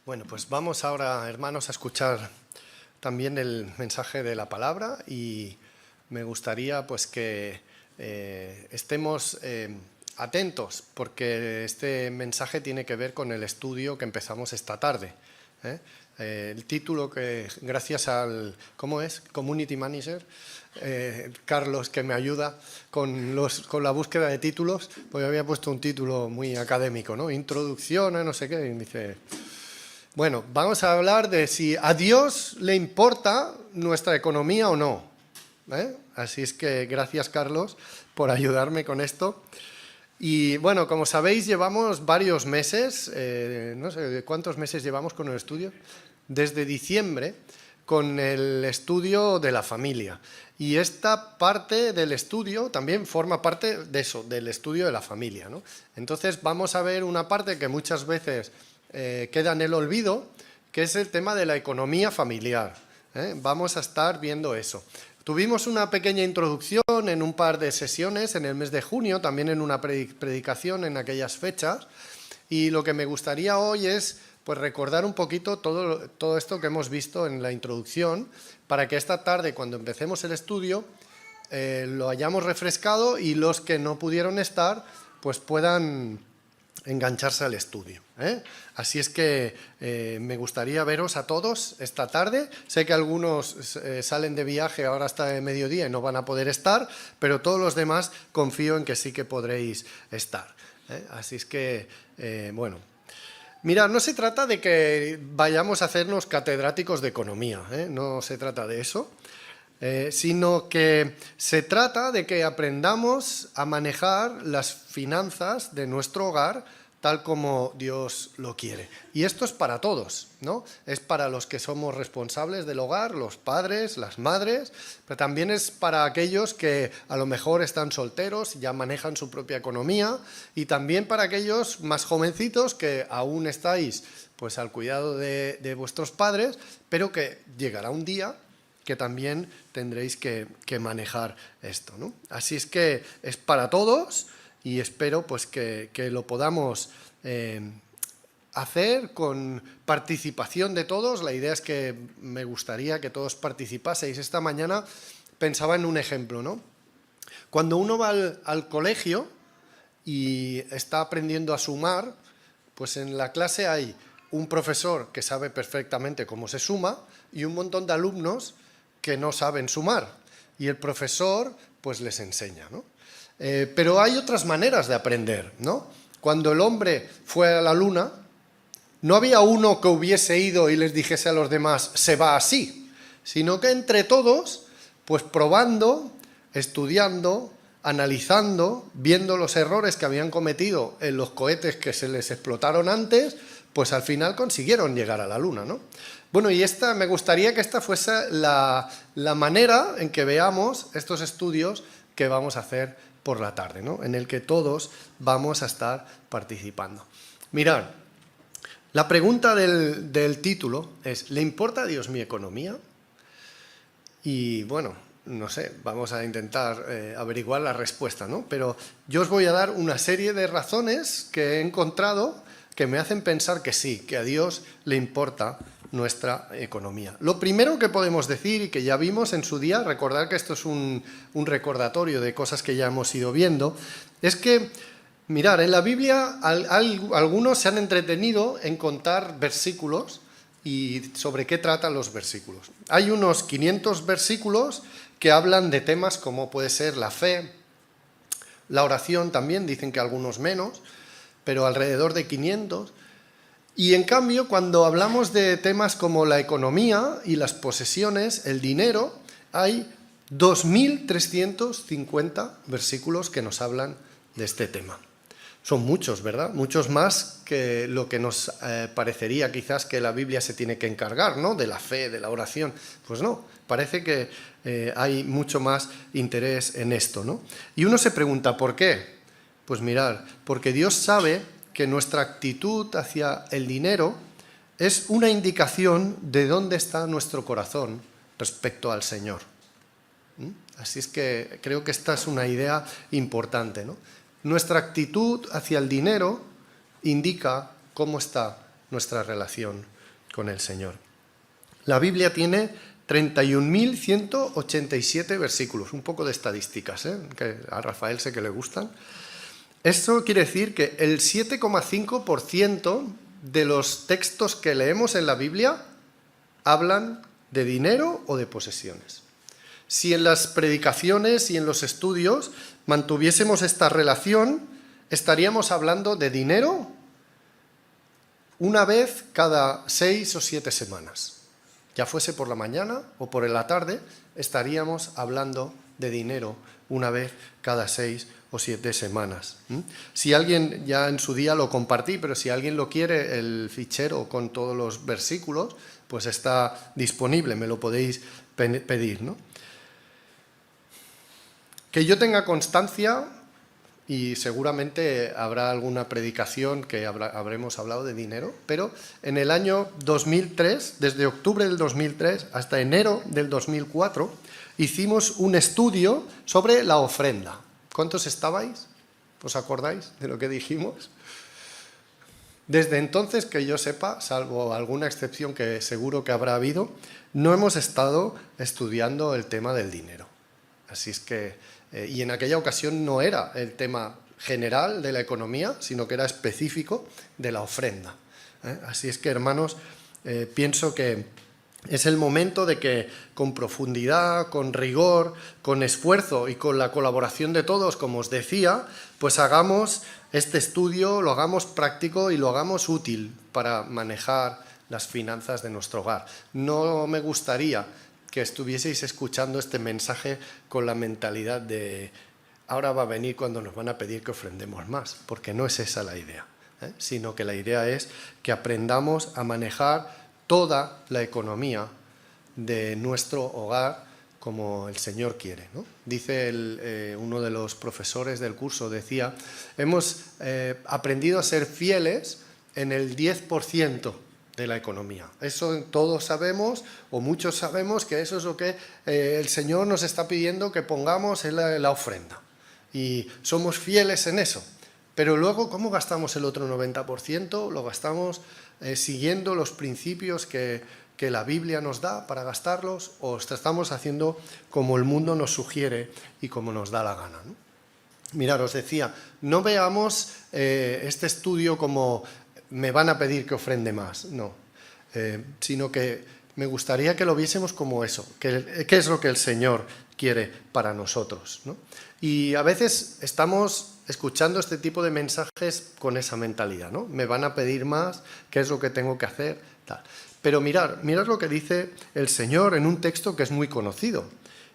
Bueno, pues vamos ahora, hermanos, a escuchar también el mensaje de la palabra y me gustaría pues que estemos atentos porque este mensaje tiene que ver con el estudio que empezamos esta tarde. El título que, gracias al, ¿cómo es? Community Manager, Carlos, que me ayuda con la búsqueda de títulos, pues había puesto un título muy académico, ¿no? Introducción a no sé qué, y dice... Bueno, vamos a hablar de si a Dios le importa nuestra economía o no. Así es que gracias, Carlos, por ayudarme con esto. Y bueno, como sabéis, llevamos varios meses, no sé cuántos meses llevamos con el estudio, desde diciembre, con el estudio de la familia. Y esta parte del estudio también forma parte de eso, del estudio de la familia, ¿no? Entonces vamos a ver una parte que muchas veces queda en el olvido, que es el tema de la economía familiar. Vamos a estar viendo eso. Tuvimos una pequeña introducción en un par de sesiones en el mes de junio, también en una predicación en aquellas fechas, y lo que me gustaría hoy es pues recordar un poquito todo esto que hemos visto en la introducción, para que esta tarde, cuando empecemos el estudio, lo hayamos refrescado y los que no pudieron estar, pues puedan engancharse al estudio. Así es que me gustaría veros a todos esta tarde. Sé que algunos salen de viaje ahora hasta de mediodía y no van a poder estar, pero todos los demás confío en que sí que podréis estar. Así es que, bueno... Mirad, no se trata de que vayamos a hacernos catedráticos de economía, no se trata de eso, sino que se trata de que aprendamos a manejar las finanzas de nuestro hogar tal como Dios lo quiere. Y esto es para todos, ¿no? Es para los que somos responsables del hogar, los padres, las madres, pero también es para aquellos que a lo mejor están solteros, ya manejan su propia economía, y también para aquellos más jovencitos que aún estáis pues al cuidado de vuestros padres, pero que llegará un día que también tendréis que manejar esto, ¿no? Así es que es para todos y espero pues que lo podamos hacer con participación de todos. La idea es que me gustaría que todos participaseis. Esta mañana pensaba en un ejemplo, ¿no? Cuando uno va al colegio y está aprendiendo a sumar, pues en la clase hay un profesor que sabe perfectamente cómo se suma y un montón de alumnos que no saben sumar, y el profesor pues les enseña, ¿no? Pero hay otras maneras de aprender, ¿no? Cuando el hombre fue a la luna, no había uno que hubiese ido y les dijese a los demás, se va así, sino que entre todos, pues probando, estudiando, analizando, viendo los errores que habían cometido en los cohetes que se les explotaron antes, pues al final consiguieron llegar a la luna, ¿no? Bueno, y me gustaría que esta fuese la manera en que veamos estos estudios que vamos a hacer por la tarde, ¿no? En el que todos vamos a estar participando. Mirad, la pregunta del título es, ¿le importa a Dios mi economía? Y bueno, no sé, vamos a intentar averiguar la respuesta, ¿no? Pero yo os voy a dar una serie de razones que he encontrado que me hacen pensar que sí, que a Dios le importa nuestra economía. Lo primero que podemos decir, y que ya vimos en su día, recordar que esto es un recordatorio de cosas que ya hemos ido viendo, es que, mirad, en la Biblia algunos se han entretenido en contar versículos y sobre qué tratan los versículos. Hay unos 500 versículos que hablan de temas como puede ser la fe, la oración también, dicen que algunos menos, pero alrededor de 500. Y en cambio, cuando hablamos de temas como la economía y las posesiones, el dinero, hay 2.350 versículos que nos hablan de este tema. Son muchos, ¿verdad? Muchos más que lo que nos parecería quizás que la Biblia se tiene que encargar, ¿no? De la fe, de la oración. Pues no, parece que hay mucho más interés en esto, ¿no? Y uno se pregunta, ¿por qué? Pues mirad, porque Dios sabe que nuestra actitud hacia el dinero es una indicación de dónde está nuestro corazón respecto al Señor. Así es que creo que esta es una idea importante, ¿no? Nuestra actitud hacia el dinero indica cómo está nuestra relación con el Señor. La Biblia tiene 31.187 versículos, un poco de estadísticas, que a Rafael sé que le gustan. Esto quiere decir que el 7,5% de los textos que leemos en la Biblia hablan de dinero o de posesiones. Si en las predicaciones y en los estudios mantuviésemos esta relación, estaríamos hablando de dinero una vez cada 6 o 7 semanas. Ya fuese por la mañana o por la tarde, estaríamos hablando de dinero una vez cada 6 o 7 semanas. Si alguien, ya en su día lo compartí, pero si alguien lo quiere, el fichero con todos los versículos, pues está disponible, me lo podéis pedir, ¿no? Que yo tenga constancia, y seguramente habrá alguna predicación que habremos hablado de dinero, pero en el año 2003, desde octubre del 2003 hasta enero del 2004, hicimos un estudio sobre la ofrenda. ¿Cuántos estabais? ¿Os acordáis de lo que dijimos? Desde entonces, que yo sepa, salvo alguna excepción que seguro que habrá habido, no hemos estado estudiando el tema del dinero. Así es que, y en aquella ocasión no era el tema general de la economía, sino que era específico de la ofrenda. Así es que, hermanos, pienso que es el momento de que con profundidad, con rigor, con esfuerzo y con la colaboración de todos, como os decía, pues hagamos este estudio, lo hagamos práctico y lo hagamos útil para manejar las finanzas de nuestro hogar. No me gustaría que estuvieseis escuchando este mensaje con la mentalidad de ahora va a venir cuando nos van a pedir que ofrendemos más, porque no es esa la idea, sino que la idea es que aprendamos a manejar toda la economía de nuestro hogar como el Señor quiere, ¿no? Dice uno de los profesores del curso, decía, hemos aprendido a ser fieles en el 10% de la economía. Eso todos sabemos, o muchos sabemos, que eso es lo que el Señor nos está pidiendo que pongamos en la ofrenda. Y somos fieles en eso. Pero luego, ¿cómo gastamos el otro 90%? Lo gastamos siguiendo los principios que la Biblia nos da para gastarlos, o estamos haciendo como el mundo nos sugiere y como nos da la gana, ¿no? Mirad, os decía, no veamos este estudio como me van a pedir que ofrende más, no, sino que me gustaría que lo viésemos como eso, qué es lo que el Señor quiere para nosotros, ¿no? Y a veces estamos escuchando este tipo de mensajes con esa mentalidad, ¿no? Me van a pedir más, ¿qué es lo que tengo que hacer? Tal. Pero mirad lo que dice el Señor en un texto que es muy conocido.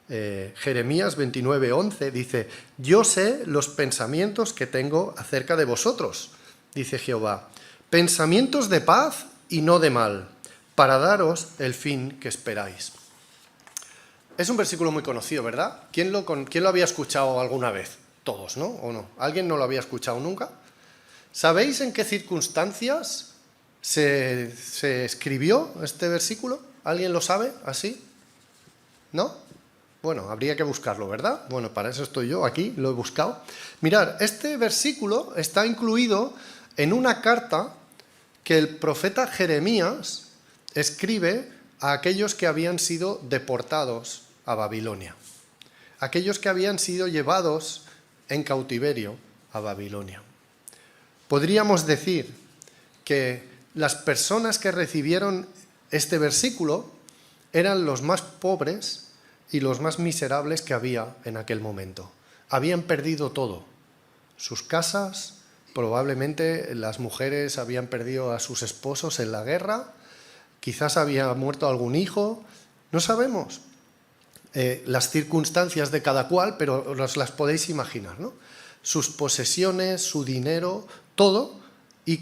Jeremías 29:11 dice, yo sé los pensamientos que tengo acerca de vosotros, dice Jehová, pensamientos de paz y no de mal, para daros el fin que esperáis. Es un versículo muy conocido, ¿verdad? ¿Quién lo había escuchado alguna vez? Todos, ¿no? ¿O no? ¿Alguien no lo había escuchado nunca? ¿Sabéis en qué circunstancias se escribió este versículo? ¿Alguien lo sabe así? ¿No? Bueno, habría que buscarlo, ¿verdad? Bueno, para eso estoy yo aquí, lo he buscado. Mirad, este versículo está incluido en una carta que el profeta Jeremías escribe a aquellos que habían sido deportados a Babilonia, aquellos que habían sido llevados en cautiverio a Babilonia. Podríamos decir que las personas que recibieron este versículo eran los más pobres y los más miserables que había en aquel momento. Habían perdido todo, sus casas, probablemente las mujeres habían perdido a sus esposos en la guerra, quizás había muerto algún hijo, no sabemos las circunstancias de cada cual, pero os las podéis imaginar, ¿no? Sus posesiones, su dinero, todo, y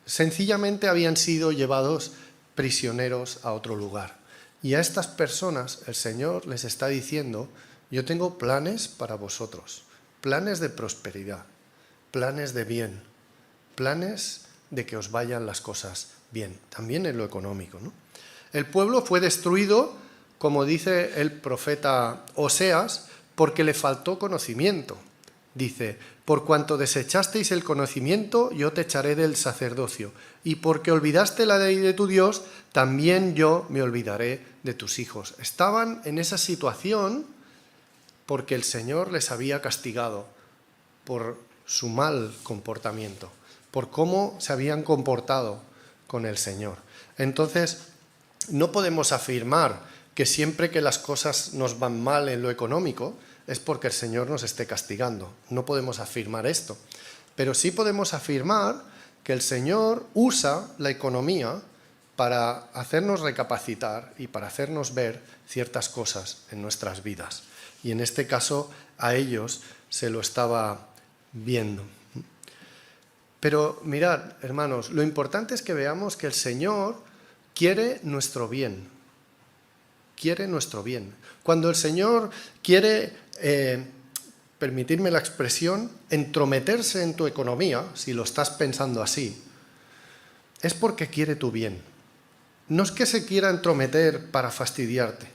sencillamente habían sido llevados prisioneros a otro lugar. Y a estas personas el Señor les está diciendo, yo tengo planes para vosotros, planes de prosperidad, planes de bien, planes de que os vayan las cosas bien, también en lo económico, ¿no? El pueblo fue destruido, como dice el profeta Oseas, porque le faltó conocimiento, Dice, por cuanto desechasteis el conocimiento, yo te echaré del sacerdocio, y porque olvidaste la ley de tu Dios, también yo me olvidaré de tus hijos. Estaban en esa situación porque el Señor les había castigado por su mal comportamiento, por cómo se habían comportado con el Señor. Entonces, no podemos afirmar que siempre que las cosas nos van mal en lo económico es porque el Señor nos esté castigando. No podemos afirmar esto. Pero sí podemos afirmar que el Señor usa la economía para hacernos recapacitar y para hacernos ver ciertas cosas en nuestras vidas. Y en este caso a ellos se lo estaba viendo. Pero mirad, hermanos, lo importante es que veamos que el Señor quiere nuestro bien. Quiere nuestro bien. Cuando el Señor quiere, permitirme la expresión, entrometerse en tu economía, si lo estás pensando así, es porque quiere tu bien. No es que se quiera entrometer para fastidiarte,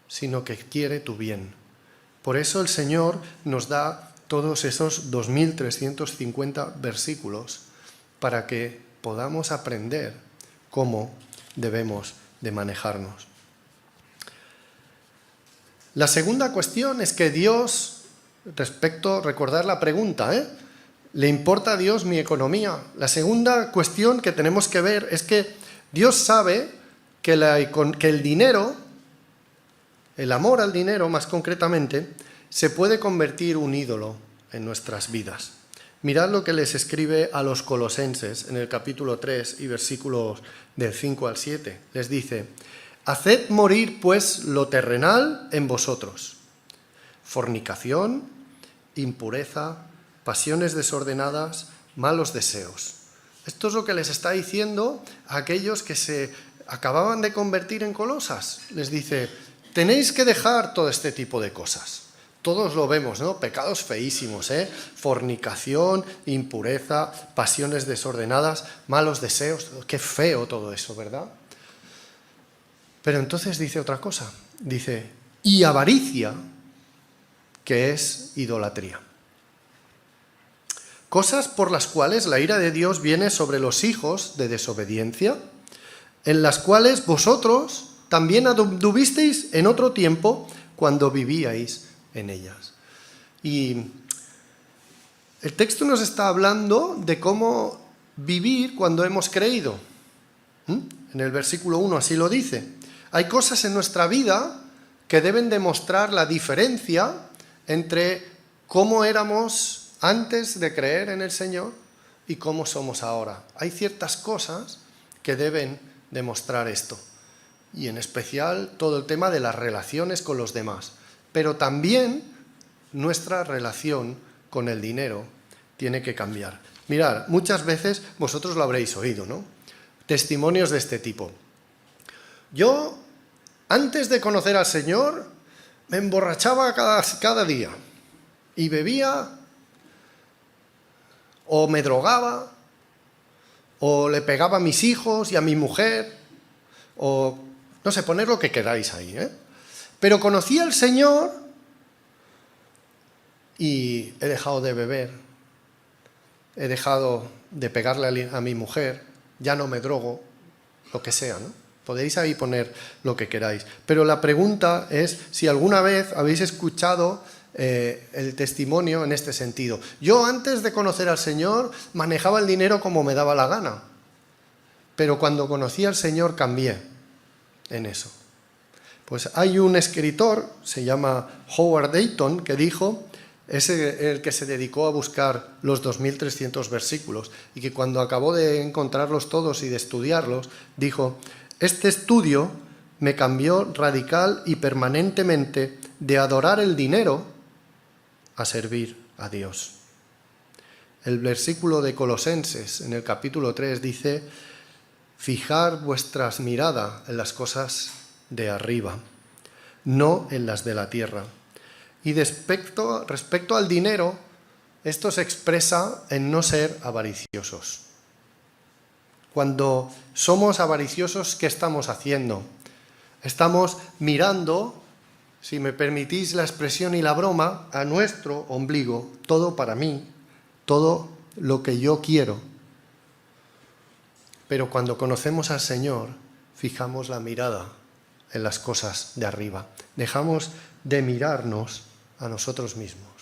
sino que quiere tu bien. Por eso el Señor nos da todos esos 2.350 versículos para que podamos aprender cómo debemos de manejarnos. La segunda cuestión es que Dios, recordar la pregunta, ¿le importa a Dios mi economía? La segunda cuestión que tenemos que ver es que Dios sabe que el dinero, el amor al dinero más concretamente, se puede convertir un ídolo en nuestras vidas. Mirad lo que les escribe a los colosenses en el capítulo 3 y versículos del 5 al 7. Les dice, haced morir pues lo terrenal en vosotros, fornicación, impureza, pasiones desordenadas, malos deseos. Esto es lo que les está diciendo a aquellos que se acababan de convertir en Colosas. Les dice, tenéis que dejar todo este tipo de cosas. Todos lo vemos, ¿no? Pecados feísimos, fornicación, impureza, pasiones desordenadas, malos deseos. Qué feo todo eso, ¿verdad? Pero entonces dice otra cosa. Dice, y avaricia, que es idolatría. Cosas por las cuales la ira de Dios viene sobre los hijos de desobediencia, en las cuales vosotros también anduvisteis en otro tiempo cuando vivíais en ellas. Y el texto nos está hablando de cómo vivir cuando hemos creído. En el versículo 1 así lo dice. Hay cosas en nuestra vida que deben demostrar la diferencia entre cómo éramos antes de creer en el Señor y cómo somos ahora. Hay ciertas cosas que deben demostrar esto. Y en especial todo el tema de las relaciones con los demás. Pero también nuestra relación con el dinero tiene que cambiar. Mirad, muchas veces vosotros lo habréis oído, ¿no? Testimonios de este tipo. Yo, antes de conocer al Señor, me emborrachaba cada día y bebía o me drogaba o le pegaba a mis hijos y a mi mujer o, no sé, poner lo que queráis ahí, Pero conocí al Señor y he dejado de beber, he dejado de pegarle a mi mujer, ya no me drogo, lo que sea, ¿no? Podéis ahí poner lo que queráis. Pero la pregunta es si alguna vez habéis escuchado el testimonio en este sentido. Yo antes de conocer al Señor manejaba el dinero como me daba la gana, pero cuando conocí al Señor cambié en eso. Pues hay un escritor, se llama Howard Dayton, que dijo, es el que se dedicó a buscar los 2.300 versículos y que cuando acabó de encontrarlos todos y de estudiarlos, dijo, este estudio me cambió radical y permanentemente de adorar el dinero a servir a Dios. El versículo de Colosenses en el capítulo 3 dice, fijar vuestras miradas en las cosas de arriba, no en las de la tierra. Y respecto al dinero, esto se expresa en no ser avariciosos. Cuando somos avariciosos, ¿qué estamos haciendo? Estamos mirando si me permitís la expresión y la broma, a nuestro ombligo, todo para mí, todo lo que yo quiero. Pero cuando conocemos al Señor, fijamos la mirada en las cosas de arriba. Dejamos de mirarnos a nosotros mismos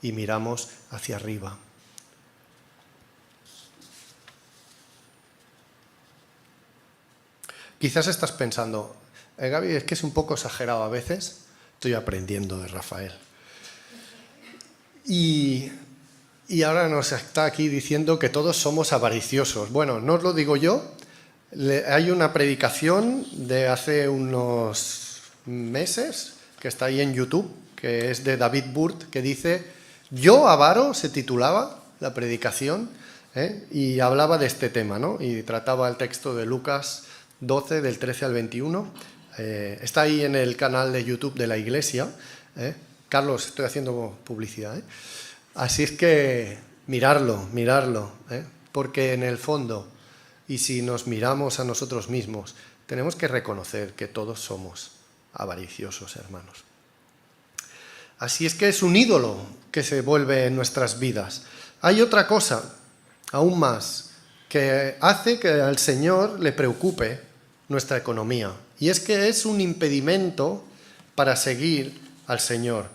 y miramos hacia arriba. Quizás estás pensando, Gaby, es que es un poco exagerado a veces. Estoy aprendiendo de Rafael. Y ahora nos está aquí diciendo que todos somos avariciosos. Bueno, no os lo digo yo. Hay una predicación de hace unos meses que está ahí en YouTube, que es de David Burt, que dice, yo avaro, se titulaba la predicación, y hablaba de este tema, ¿no? Y trataba el texto de Lucas 12, del 13 al 21. Está ahí en el canal de YouTube de la Iglesia. Carlos, estoy haciendo publicidad. Así es que mirarlo, porque en el fondo, y si nos miramos a nosotros mismos, tenemos que reconocer que todos somos avariciosos, hermanos. Así es que es un ídolo que se vuelve en nuestras vidas. Hay otra cosa, aún más, que hace que al Señor le preocupe nuestra economía. Y es que es un impedimento para seguir al Señor.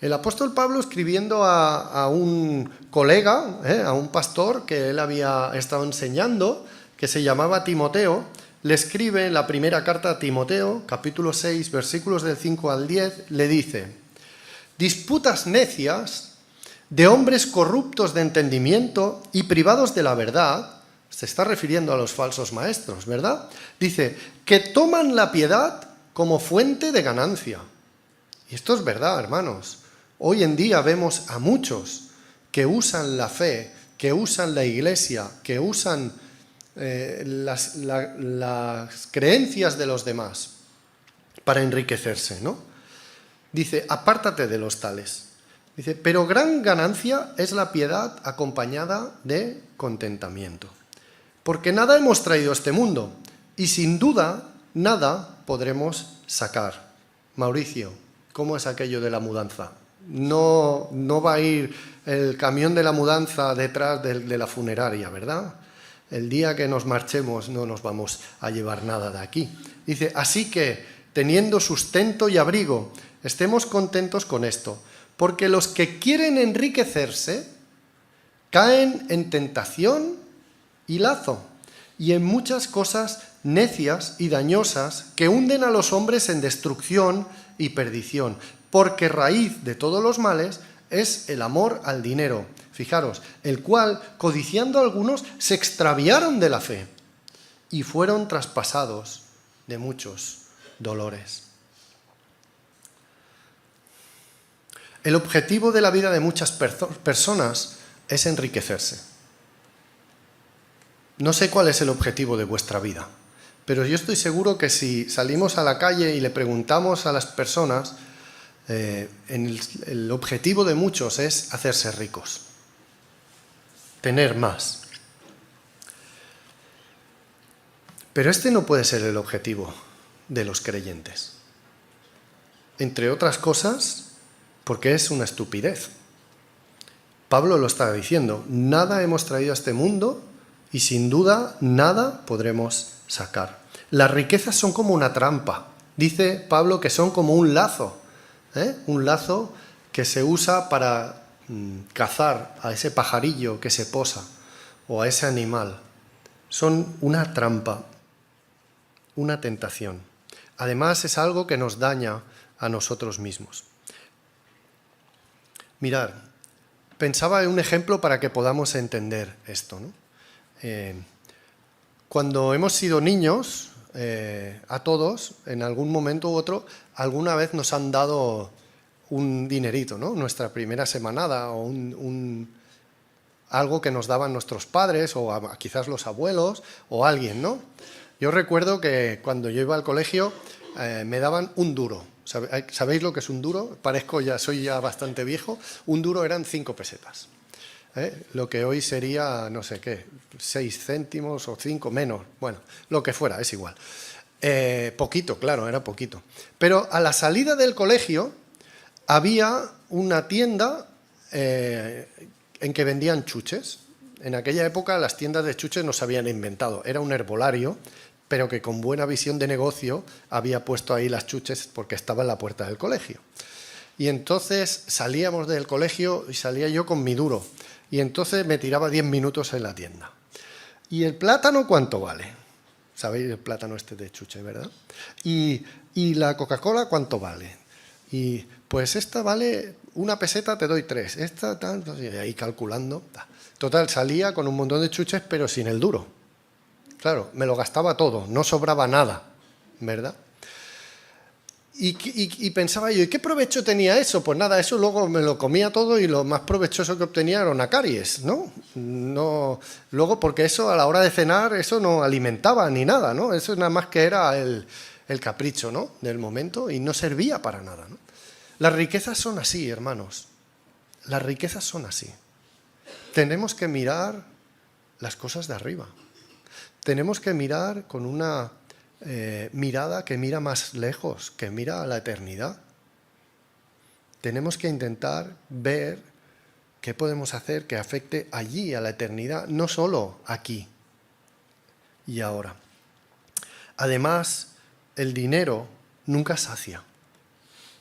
El apóstol Pablo, escribiendo a un colega, a un pastor que él había estado enseñando, que se llamaba Timoteo, le escribe en la primera carta a Timoteo, capítulo 6, versículos del 5 al 10, le dice: disputas necias de hombres corruptos de entendimiento y privados de la verdad. Se está refiriendo a los falsos maestros, ¿verdad? Dice, que toman la piedad como fuente de ganancia. Y esto es verdad, hermanos. Hoy en día vemos a muchos que usan la fe, que usan la iglesia, que usan las creencias de los demás para enriquecerse, ¿no? Dice, apártate de los tales. Dice, pero gran ganancia es la piedad acompañada de contentamiento. Porque nada hemos traído a este mundo y sin duda nada podremos sacar. Mauricio, ¿cómo es aquello de la mudanza? No va a ir el camión de la mudanza detrás de la funeraria, ¿verdad? El día que nos marchemos no nos vamos a llevar nada de aquí. Dice, así que, teniendo sustento y abrigo, estemos contentos con esto, porque los que quieren enriquecerse caen en tentación y lazo, y en muchas cosas necias y dañosas que hunden a los hombres en destrucción y perdición, porque raíz de todos los males es el amor al dinero. Fijaros, el cual, codiciando algunos, se extraviaron de la fe y fueron traspasados de muchos dolores. El objetivo de la vida de muchas personas es enriquecerse. No sé cuál es el objetivo de vuestra vida, pero yo estoy seguro que si salimos a la calle y le preguntamos a las personas, el objetivo de muchos es hacerse ricos, tener más. Pero este no puede ser el objetivo de los creyentes. Entre otras cosas, porque es una estupidez. Pablo lo está diciendo, nada hemos traído a este mundo y sin duda nada podremos sacar. Las riquezas son como una trampa. Dice Pablo que son como un lazo que se usa para cazar a ese pajarillo que se posa o a ese animal. Son una trampa, una tentación. Además es algo que nos daña a nosotros mismos. Mirad, pensaba en un ejemplo para que podamos entender esto, ¿no? Cuando hemos sido niños, a todos, en algún momento u otro, alguna vez nos han dado un dinerito, ¿no? Nuestra primera semanada o algo que nos daban nuestros padres o quizás los abuelos o alguien, ¿no? Yo recuerdo que cuando yo iba al colegio me daban un duro. ¿Sabéis lo que es un duro? Soy ya bastante viejo. Un duro eran 5 pesetas. Lo que hoy sería, no sé qué, 6 céntimos o 5 menos. Bueno, lo que fuera, es igual. Poquito, claro, era poquito. Pero a la salida del colegio había una tienda en que vendían chuches. En aquella época las tiendas de chuches no se habían inventado. Era un herbolario, pero que con buena visión de negocio había puesto ahí las chuches porque estaba en la puerta del colegio. Y entonces salíamos del colegio y salía yo con mi duro. Y entonces me tiraba 10 minutos en la tienda. ¿Y el plátano cuánto vale? ¿Sabéis el plátano este de chuche, verdad? ¿Y la Coca-Cola cuánto vale? Y pues esta vale 1 peseta, te doy 3. Esta tanto, y ahí calculando. Total, salía con un montón de chuches, pero sin el duro. Claro, me lo gastaba todo, no sobraba nada, ¿verdad? Y pensaba yo, ¿y qué provecho tenía eso? Pues nada, eso luego me lo comía todo y lo más provechoso que obtenía era una caries, ¿no? Luego, porque eso a la hora de cenar, eso no alimentaba ni nada, ¿no? Eso nada más que era el capricho, ¿no? Del momento y no servía para nada, ¿no? Las riquezas son así, hermanos. Las riquezas son así. Tenemos que mirar las cosas de arriba. Tenemos que mirar con una mirada que mira más lejos, que mira a la eternidad. Tenemos que intentar ver qué podemos hacer que afecte allí a la eternidad, no solo aquí y ahora. Además, el dinero nunca sacia,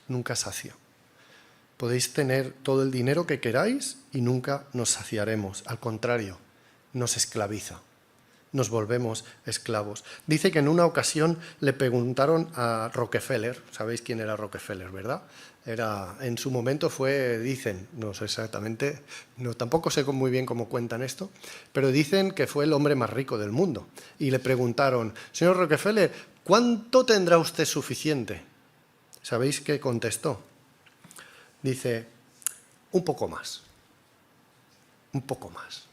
nunca sacia. Podéis tener todo el dinero que queráis y nunca nos saciaremos. Al contrario, nos esclaviza. Nos volvemos esclavos. Dice que en una ocasión le preguntaron a Rockefeller, sabéis quién era Rockefeller, ¿verdad? En su momento dicen, no sé exactamente, tampoco sé muy bien cómo cuentan esto, pero dicen que fue el hombre más rico del mundo. Y le preguntaron, señor Rockefeller, ¿cuánto tendrá usted suficiente? ¿Sabéis qué contestó? Dice, un poco más, un poco más.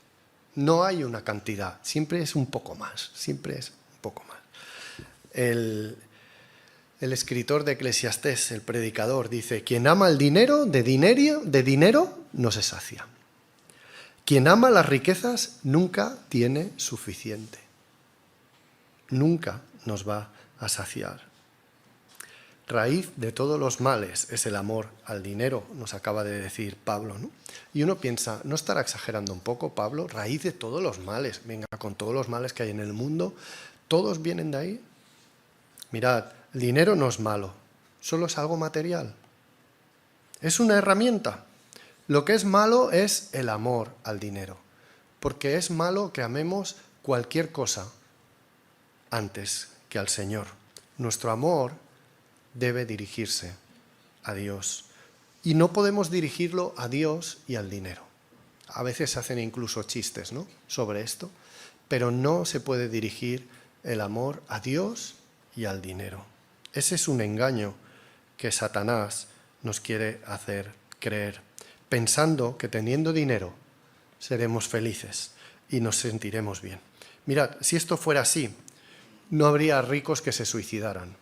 No hay una cantidad, siempre es un poco más, siempre es un poco más. El escritor de Eclesiastés, el predicador, dice, quien ama el dinero, de dinero no se sacia. Quien ama las riquezas nunca tiene suficiente. Nunca nos va a saciar. Raíz de todos los males es el amor al dinero, nos acaba de decir Pablo, ¿no? Y uno piensa, ¿no estará exagerando un poco, Pablo? Raíz de todos los males, venga, con todos los males que hay en el mundo, ¿todos vienen de ahí? Mirad, el dinero no es malo, solo es algo material. Es una herramienta. Lo que es malo es el amor al dinero, porque es malo que amemos cualquier cosa antes que al Señor. Nuestro amor debe dirigirse a Dios. Y no podemos dirigirlo a Dios y al dinero. A veces se hacen incluso chistes, ¿no?, sobre esto, pero no se puede dirigir el amor a Dios y al dinero. Ese es un engaño que Satanás nos quiere hacer creer, pensando que teniendo dinero seremos felices y nos sentiremos bien. Mirad, si esto fuera así, no habría ricos que se suicidaran.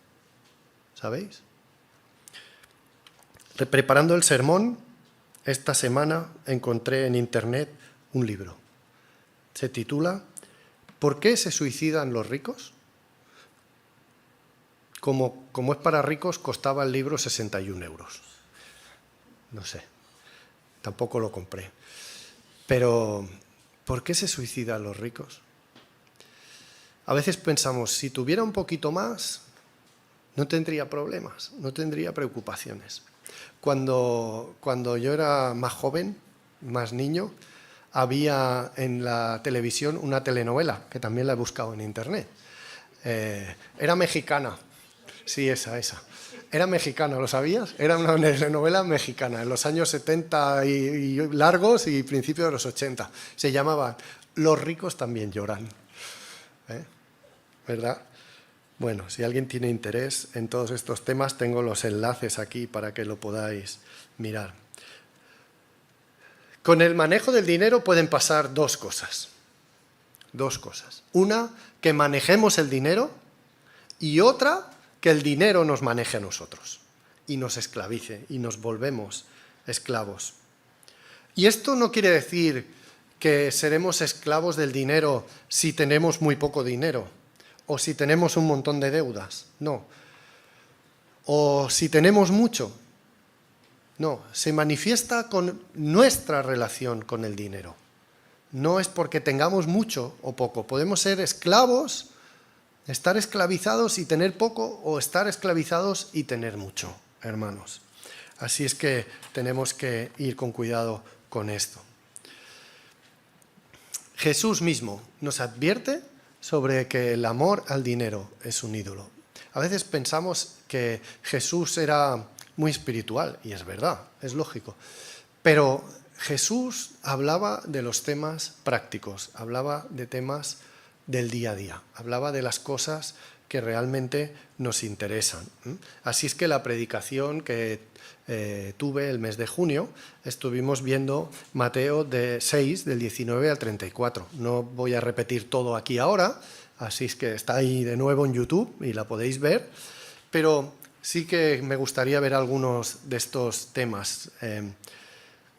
¿Sabéis? Preparando el sermón, esta semana encontré en internet un libro. Se titula ¿Por qué se suicidan los ricos? Como es para ricos, costaba el libro 61 euros. No sé, tampoco lo compré. Pero, ¿por qué se suicidan los ricos? A veces pensamos, si tuviera un poquito más, no tendría problemas, no tendría preocupaciones. Cuando yo era más joven, más niño, había en la televisión una telenovela, que también la he buscado en internet. Era mexicana, sí, esa. Era mexicana, ¿lo sabías? Era una telenovela mexicana, en los años 70 y largos y principios de los 80. Se llamaba Los ricos también lloran. ¿Verdad? Bueno, si alguien tiene interés en todos estos temas, tengo los enlaces aquí para que lo podáis mirar. Con el manejo del dinero pueden pasar dos cosas. Una, que manejemos el dinero, y otra, que el dinero nos maneje a nosotros y nos esclavice y nos volvemos esclavos. Y esto no quiere decir que seremos esclavos del dinero si tenemos muy poco dinero, o si tenemos un montón de deudas, no. O si tenemos mucho, no. Se manifiesta con nuestra relación con el dinero. No es porque tengamos mucho o poco. Podemos ser esclavos, estar esclavizados y tener poco, o estar esclavizados y tener mucho, hermanos. Así es que tenemos que ir con cuidado con esto. Jesús mismo nos advierte sobre que el amor al dinero es un ídolo. A veces pensamos que Jesús era muy espiritual, y es verdad, es lógico, pero Jesús hablaba de los temas prácticos, hablaba de temas del día a día, hablaba de las cosas que realmente nos interesan. Así es que la predicación que tuve el mes de junio, estuvimos viendo Mateo 6, del 19 al 34. No voy a repetir todo aquí ahora, así es que está ahí de nuevo en YouTube y la podéis ver, pero sí que me gustaría ver algunos de estos temas.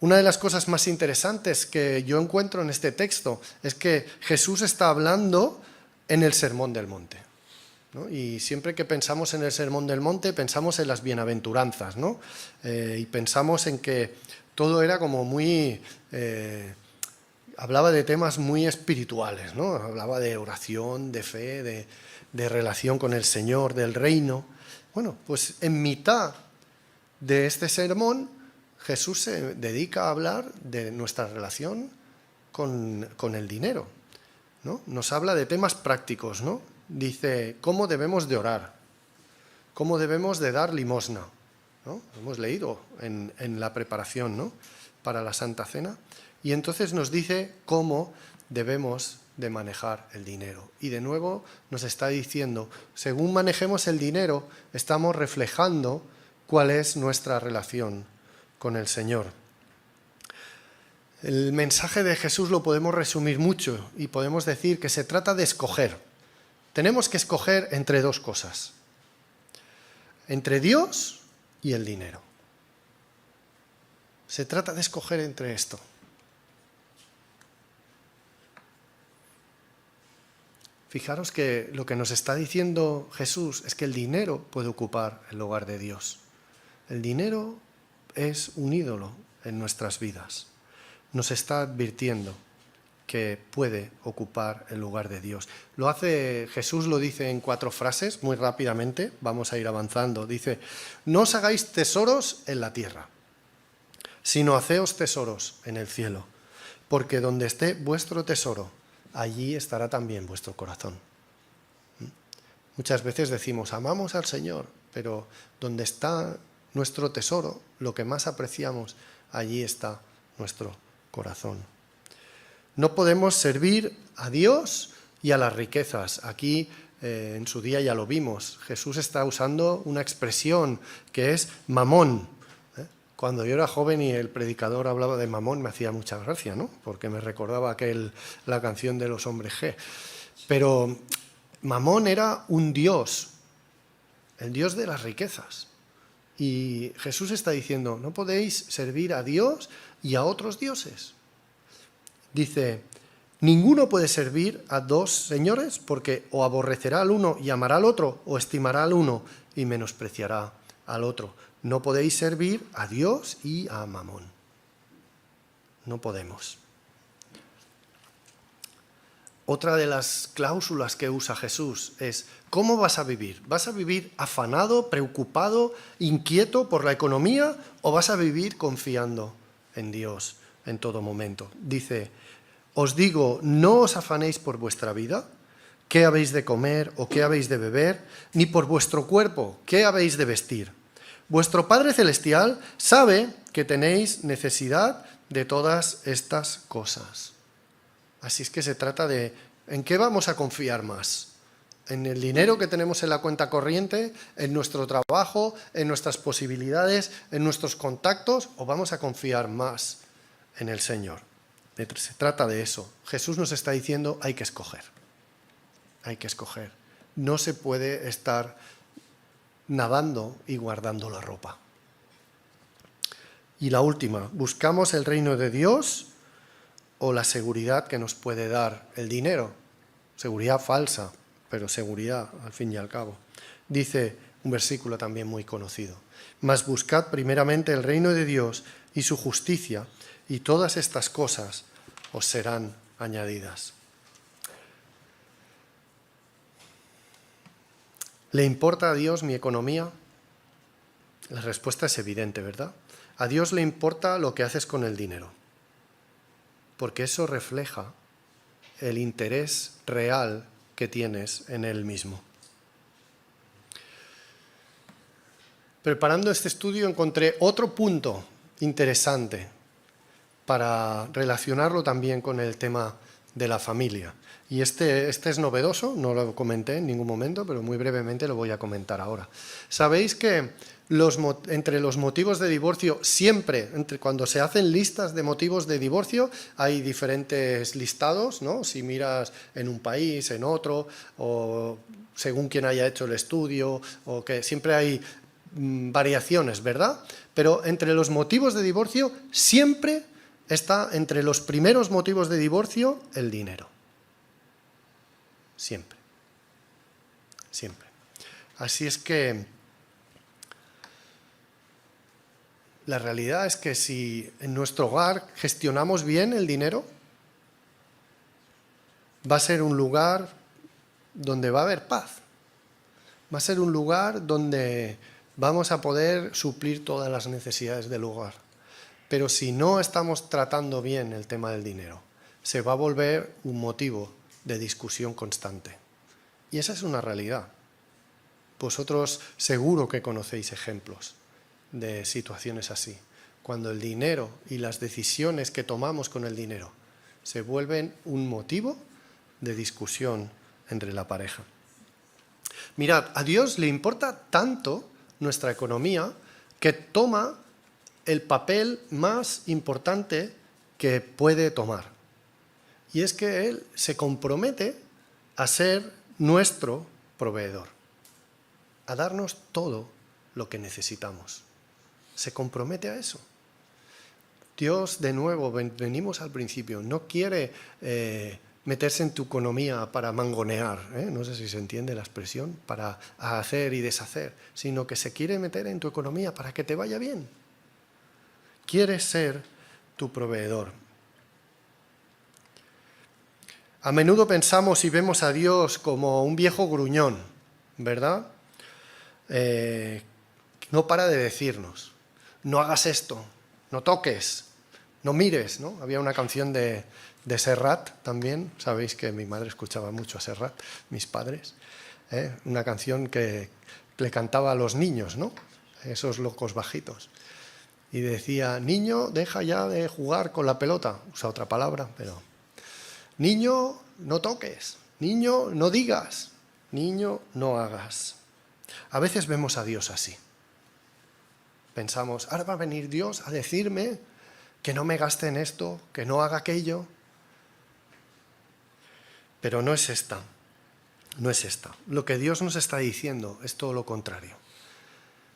Una de las cosas más interesantes que yo encuentro en este texto es que Jesús está hablando en el Sermón del Monte, ¿no? Y siempre que pensamos en el Sermón del Monte, pensamos en las bienaventuranzas, ¿no? Y pensamos en que todo era como muy... hablaba de temas muy espirituales, ¿no? Hablaba de oración, de fe, de relación con el Señor, del reino. Bueno, pues en mitad de este sermón, Jesús se dedica a hablar de nuestra relación con el dinero, ¿no? Nos habla de temas prácticos, ¿no? Dice cómo debemos de orar, cómo debemos de dar limosna, ¿no? Hemos leído en la preparación, ¿no?, para la Santa Cena. Y entonces nos dice cómo debemos de manejar el dinero. Y de nuevo nos está diciendo, según manejemos el dinero, estamos reflejando cuál es nuestra relación con el Señor. El mensaje de Jesús lo podemos resumir mucho y podemos decir que se trata de escoger. Tenemos que escoger entre dos cosas, entre Dios y el dinero. Se trata de escoger entre esto. Fijaros que lo que nos está diciendo Jesús es que el dinero puede ocupar el lugar de Dios. El dinero es un ídolo en nuestras vidas. Nos está advirtiendo que puede ocupar el lugar de Dios. Jesús lo dice en 4 frases, muy rápidamente, vamos a ir avanzando. Dice, no os hagáis tesoros en la tierra, sino haceos tesoros en el cielo, porque donde esté vuestro tesoro, allí estará también vuestro corazón. Muchas veces decimos, amamos al Señor, pero donde está nuestro tesoro, lo que más apreciamos, allí está nuestro corazón. No podemos servir a Dios y a las riquezas. Aquí en su día ya lo vimos. Jesús está usando una expresión que es mamón. Cuando yo era joven y el predicador hablaba de mamón me hacía mucha gracia, ¿no? Porque me recordaba la canción de los Hombres G. Pero mamón era un dios, el dios de las riquezas. Y Jesús está diciendo, no podéis servir a Dios y a otros dioses. Dice, ninguno puede servir a 2 señores porque o aborrecerá al uno y amará al otro, o estimará al uno y menospreciará al otro. No podéis servir a Dios y a Mamón. No podemos. Otra de las cláusulas que usa Jesús es, ¿cómo vas a vivir? ¿Vas a vivir afanado, preocupado, inquieto por la economía o vas a vivir confiando en Dios en todo momento? Dice, os digo, no os afanéis por vuestra vida, qué habéis de comer o qué habéis de beber, ni por vuestro cuerpo, qué habéis de vestir. Vuestro Padre Celestial sabe que tenéis necesidad de todas estas cosas. Así es que se trata de, ¿en qué vamos a confiar más? ¿En el dinero que tenemos en la cuenta corriente, en nuestro trabajo, en nuestras posibilidades, en nuestros contactos, o vamos a confiar más en el Señor? Se trata de eso. Jesús nos está diciendo, hay que escoger. Hay que escoger. No se puede estar nadando y guardando la ropa. Y la última, ¿buscamos el reino de Dios o la seguridad que nos puede dar el dinero? Seguridad falsa, pero seguridad al fin y al cabo. Dice un versículo también muy conocido: mas buscad primeramente el reino de Dios y su justicia, y todas estas cosas os serán añadidas. ¿Le importa a Dios mi economía? La respuesta es evidente, ¿verdad? A Dios le importa lo que haces con el dinero, porque eso refleja el interés real que tienes en Él mismo. Preparando este estudio encontré otro punto interesante para relacionarlo también con el tema de la familia. Y este es novedoso, no lo comenté en ningún momento, pero muy brevemente lo voy a comentar ahora. Sabéis que entre los motivos de divorcio, siempre, cuando se hacen listas de motivos de divorcio, hay diferentes listados, ¿no? Si miras en un país, en otro, o según quien haya hecho el estudio, o que siempre hay variaciones, ¿verdad? Pero entre los motivos de divorcio siempre está entre los primeros motivos de divorcio el dinero. Siempre. Siempre. Así es que la realidad es que si en nuestro hogar gestionamos bien el dinero, va a ser un lugar donde va a haber paz. Va a ser un lugar donde vamos a poder suplir todas las necesidades del hogar. Pero si no estamos tratando bien el tema del dinero, se va a volver un motivo de discusión constante. Y esa es una realidad. Vosotros seguro que conocéis ejemplos de situaciones así, cuando el dinero y las decisiones que tomamos con el dinero se vuelven un motivo de discusión entre la pareja. Mirad, a Dios le importa tanto nuestra economía que toma el papel más importante que puede tomar. Y es que Él se compromete a ser nuestro proveedor, a darnos todo lo que necesitamos. Se compromete a eso. Dios, de nuevo, venimos al principio, no quiere meterse en tu economía para mangonear, no sé si se entiende la expresión, para hacer y deshacer, sino que se quiere meter en tu economía para que te vaya bien. Quiere ser tu proveedor. A menudo pensamos y vemos a Dios como un viejo gruñón, ¿verdad? No para de decirnos: no hagas esto, no toques, no mires, ¿no? Había una canción de Serrat también, sabéis que mi madre escuchaba mucho a Serrat, mis padres, una canción que le cantaba a los niños, ¿no? Esos locos bajitos. Y decía: niño, deja ya de jugar con la pelota. Usa otra palabra, pero... niño, no toques. Niño, no digas. Niño, no hagas. A veces vemos a Dios así. Pensamos: ahora va a venir Dios a decirme que no me gaste en esto, que no haga aquello. Pero no es esta. No es esta. Lo que Dios nos está diciendo es todo lo contrario.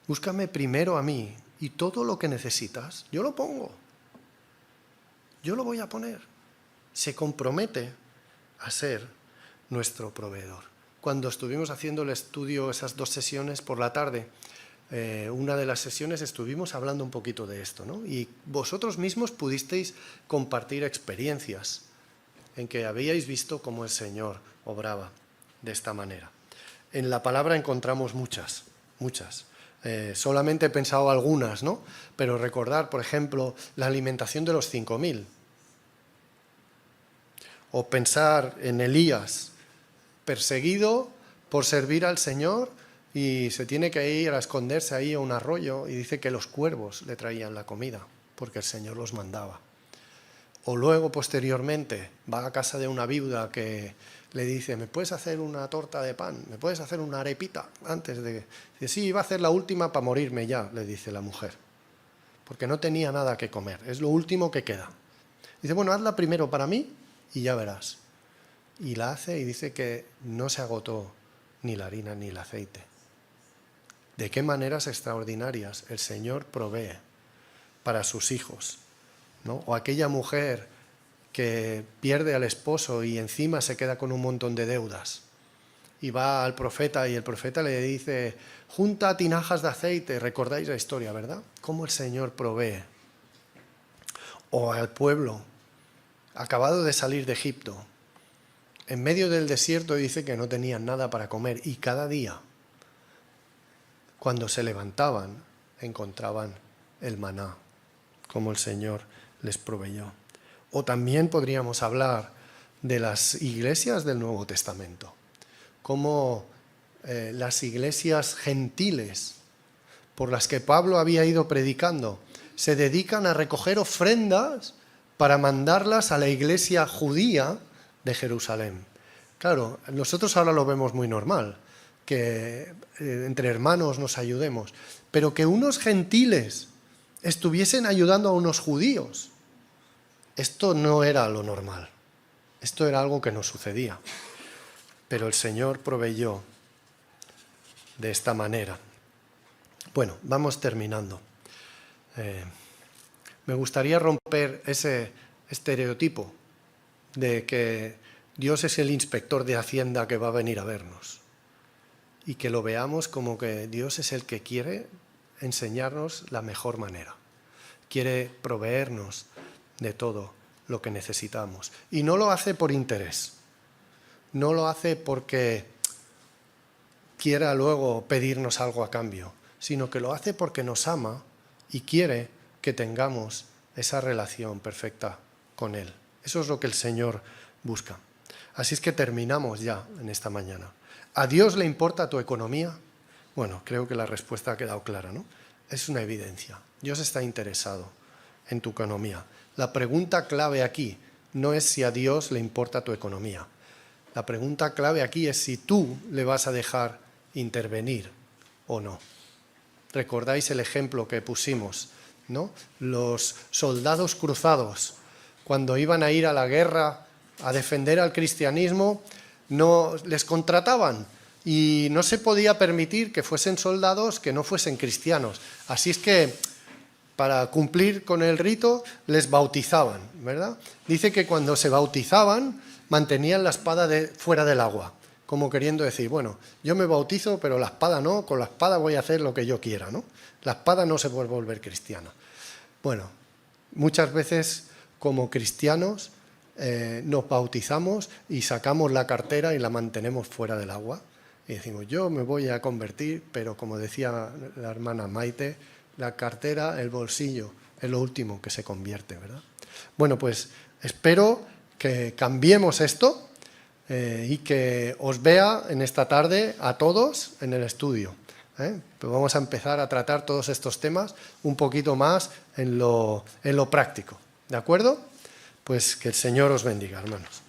Búscame primero a mí y todo lo que necesitas, yo lo pongo. Yo lo voy a poner. Se compromete a ser nuestro proveedor. Cuando estuvimos haciendo el estudio, esas 2 sesiones por la tarde, una de las sesiones estuvimos hablando un poquito de esto, ¿no? Y vosotros mismos pudisteis compartir experiencias en que habíais visto cómo el Señor obraba de esta manera. En la palabra encontramos muchas. Solamente he pensado algunas, ¿no? Pero recordar, por ejemplo, la alimentación de los 5.000. O pensar en Elías, perseguido por servir al Señor, y se tiene que ir a esconderse ahí a un arroyo, y dice que los cuervos le traían la comida, porque el Señor los mandaba. O luego, posteriormente, va a casa de una viuda que le dice: ¿me puedes hacer una torta de pan? ¿Me puedes hacer una arepita? Antes de... Dice: sí, iba a hacer la última para morirme ya, le dice la mujer. Porque no tenía nada que comer, es lo último que queda. Dice: bueno, hazla primero para mí y ya verás. Y la hace y dice que no se agotó ni la harina ni el aceite. ¿De qué maneras extraordinarias el Señor provee para sus hijos, ¿no? O aquella mujer que pierde al esposo y encima se queda con un montón de deudas. y va al profeta y el profeta le dice, junta tinajas de aceite, recordáis la historia, ¿verdad? Cómo el Señor provee. O al pueblo, acabado de salir de Egipto, en medio del desierto dice que no tenían nada para comer y cada día, cuando se levantaban, encontraban el maná, como el Señor les proveyó. O también podríamos hablar de las iglesias del Nuevo Testamento, como las iglesias gentiles por las que Pablo había ido predicando, se dedican a recoger ofrendas para mandarlas a la iglesia judía de Jerusalén. Claro, nosotros ahora lo vemos muy normal, que entre hermanos nos ayudemos, pero que unos gentiles estuviesen ayudando a unos judíos, esto no era lo normal, esto era algo que no sucedía, pero el Señor proveyó de esta manera. Bueno, vamos terminando. Me gustaría romper ese estereotipo de que Dios es el inspector de Hacienda que va a venir a vernos y que lo veamos como que Dios es el que quiere enseñarnos la mejor manera, quiere proveernos de todo lo que necesitamos y no lo hace por interés, no lo hace porque quiera luego pedirnos algo a cambio, sino que lo hace porque nos ama y quiere que tengamos esa relación perfecta con Él. Eso es lo que el Señor busca. Así es que terminamos ya en esta mañana. ¿A Dios le importa tu economía? Bueno, creo que la respuesta ha quedado clara, ¿no? Es una evidencia. Dios está interesado en tu economía. La pregunta clave aquí no es si a Dios le importa tu economía. La pregunta clave aquí es si tú le vas a dejar intervenir o no. ¿Recordáis el ejemplo que pusimos, ¿no? Los soldados cruzados, cuando iban a ir a la guerra a defender al cristianismo, no les contrataban y no se podía permitir que fuesen soldados que no fuesen cristianos. Así es que para cumplir con el rito les bautizaban, ¿verdad? Dice que cuando se bautizaban mantenían la espada fuera del agua, como queriendo decir, bueno, yo me bautizo, pero la espada no, con la espada voy a hacer lo que yo quiera, ¿no? La espada no se puede volver cristiana. Bueno, muchas veces como cristianos nos bautizamos y sacamos la cartera y la mantenemos fuera del agua y decimos, yo me voy a convertir, pero como decía la hermana Maite, la cartera, el bolsillo, es lo último que se convierte, ¿verdad? Bueno, pues espero que cambiemos esto y que os vea en esta tarde a todos en el estudio. Pues vamos a empezar a tratar todos estos temas un poquito más en lo práctico, ¿de acuerdo? Pues que el Señor os bendiga, hermanos.